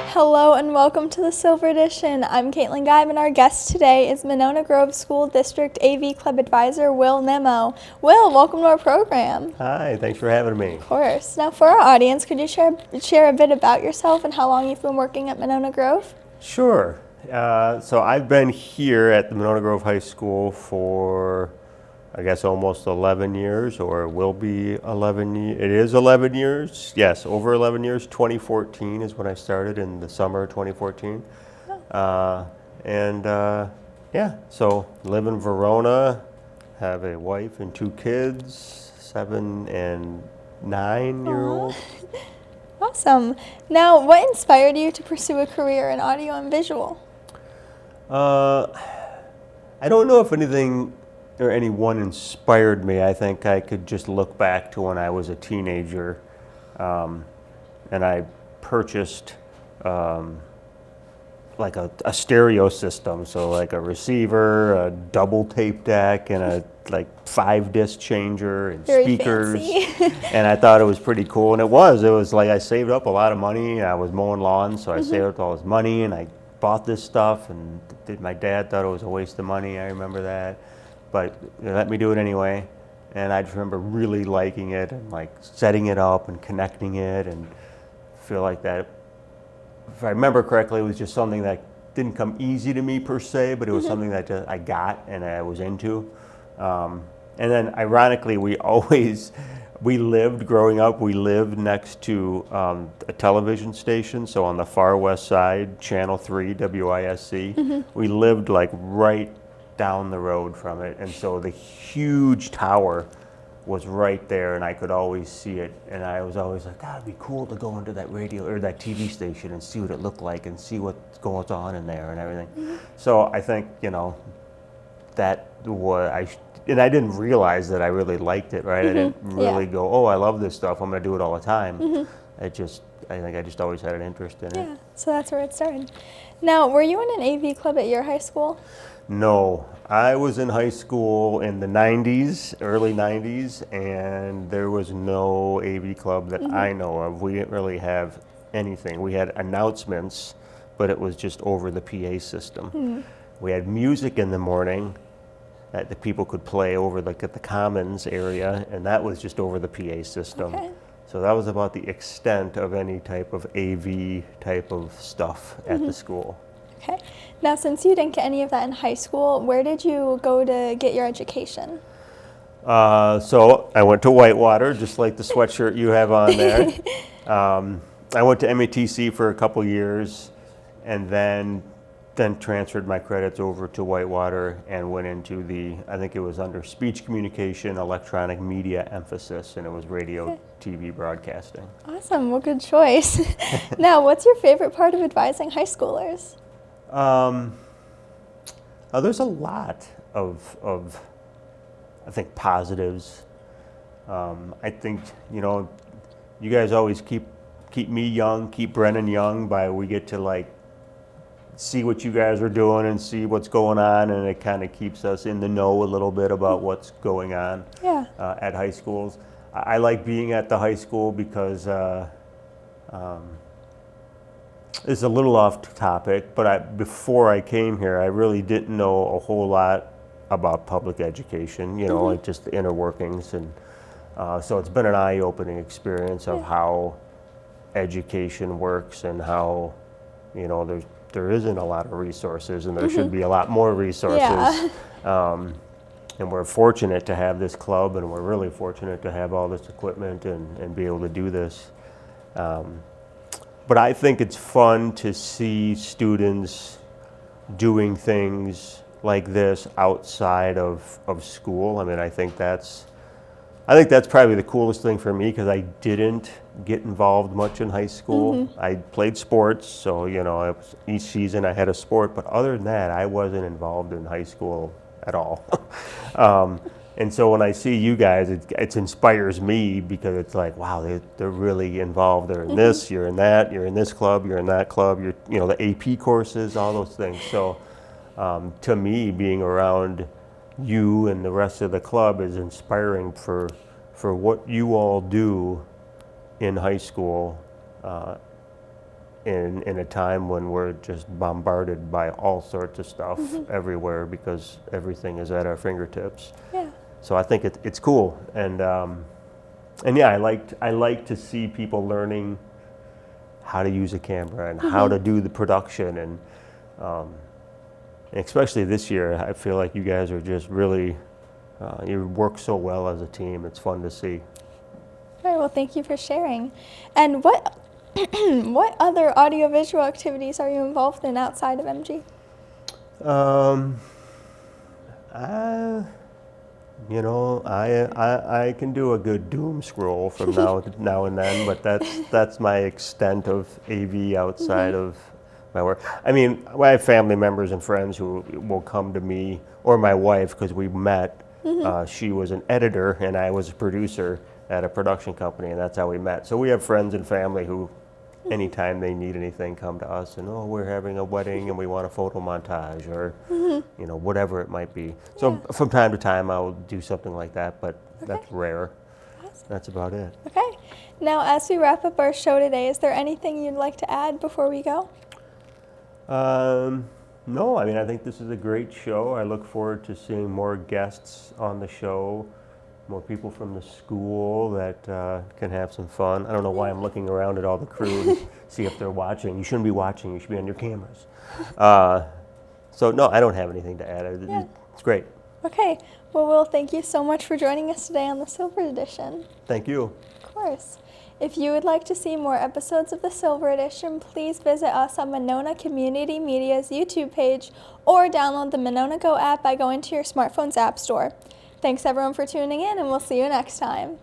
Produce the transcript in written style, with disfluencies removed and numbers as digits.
Hello and welcome to the Silver Edition. I'm Caitlin Geib and our guest today is Monona Grove School District AV Club Advisor Will Nimmow. Will, welcome to our program. Hi, thanks for having me. Of course. Now for our audience, could you share a bit about yourself and how long you've been working at Monona Grove? Sure. So I've been here at the Monona Grove High School for, I guess, almost 11 years, or will be 11 years. It is 11 years. Yes, over 11 years. 2014 is when I started, in the summer of 2014. Yeah, so live in Verona, have a wife and 2 kids, 7 and 9-year-old. Awesome. Now, what inspired you to pursue a career in audio and visual? I don't know if anything or anyone inspired me. I think I could just look back to when I was a teenager, and I purchased like a stereo system, so like a receiver, a double tape deck, and a like 5-disc changer and Very speakers. fancy. And I thought it was pretty cool, and it was like I saved up a lot of money. I was mowing lawns, so I saved up all this money, and I bought this stuff, and my dad thought it was a waste of money. I remember that, but they let me do it anyway. And I just remember really liking it and like setting it up and connecting it, and feel like that, if I remember correctly, it was just something that didn't come easy to me per se, but it was something that I got and I was into. And then ironically, growing up, we lived next to a television station. So on the far west side, Channel 3, WISC, we lived like right down the road from it. And so the huge tower was right there, and I could always see it. And I was always like, God, it'd be cool to go into that radio or that TV station and see what it looked like and see what's going on in there and everything. So I think, that was, and I didn't realize that I really liked it, right? I didn't really go, oh, I love this stuff, I'm gonna do it all the time. I think I just always had an interest in it. Yeah, so that's where it started. Now, were you in an AV club at your high school? No, I was in high school in the 90s, early 90s, and there was no AV club that I know of. We didn't really have anything. We had announcements, but it was just over the PA system. We had music in the morning that the people could play over like at the Commons area, and that was just over the PA system. Okay. So that was about the extent of any type of AV type of stuff at the school. Okay. Now, since you didn't get any of that in high school, where did you go to get your education? So I went to Whitewater, just like the sweatshirt you have on there. I went to METC for a couple years, and then transferred my credits over to Whitewater and went into I think it was under speech communication, electronic media emphasis, and it was radio, TV broadcasting. Awesome, well, good choice. Now, what's your favorite part of advising high schoolers? There's a lot of I think positives. I think you guys always keep me young, keep Brennan young, we get to like see what you guys are doing and see what's going on, and it kind of keeps us in the know a little bit about what's going on at high schools. I like being at the high school because it's a little off topic, but before I came here, I really didn't know a whole lot about public education, like just the inner workings. And so it's been an eye-opening experience of how education works and how, there isn't a lot of resources, and there should be a lot more resources. And we're fortunate to have this club, and we're really fortunate to have all this equipment and be able to do this. But I think it's fun to see students doing things like this outside of school. I mean, I think that's probably the coolest thing for me, because I didn't get involved much in high school. I played sports, so each season I had a sport, but other than that, I wasn't involved in high school at all. And so when I see you guys, it inspires me, because it's like, wow, they're really involved. They're in this, you're in that, you're in this club, you're in that club, you're the AP courses, all those things. So to me, being around you and the rest of the club is inspiring for what you all do in high school in a time when we're just bombarded by all sorts of stuff everywhere because everything is at our fingertips. Yeah. So I think it's cool, and yeah, I like to see people learning how to use a camera and how to do the production, and especially this year, I feel like you guys are just really you work so well as a team. It's fun to see. All right, well, thank you for sharing. And what what other audiovisual activities are you involved in outside of MG? I can do a good doom scroll from now and then, but that's my extent of AV outside of my work. I mean, I have family members and friends who will come to me, or my wife, because we met. She was an editor and I was a producer at a production company, and that's how we met. So we have friends and family who, anytime they need anything, come to us and, oh, we're having a wedding and we want a photo montage, or whatever it might be. So from time to time I'll do something like that, but that's rare. Awesome. That's about it. Okay. Now, as we wrap up our show today, is there anything you'd like to add before we go? No, I mean, I think this is a great show. I look forward to seeing more guests on the show, more people from the school that can have some fun. I don't know why I'm looking around at all the crew to see if they're watching. You shouldn't be watching. You should be on your cameras. So, no, I don't have anything to add. Yeah. It's great. Okay. Well, Will, thank you so much for joining us today on the Silver Edition. Thank you. Of course. If you would like to see more episodes of the Silver Edition, please visit us on Monona Community Media's YouTube page or download the Monona Go app by going to your smartphone's app store. Thanks everyone for tuning in, and we'll see you next time.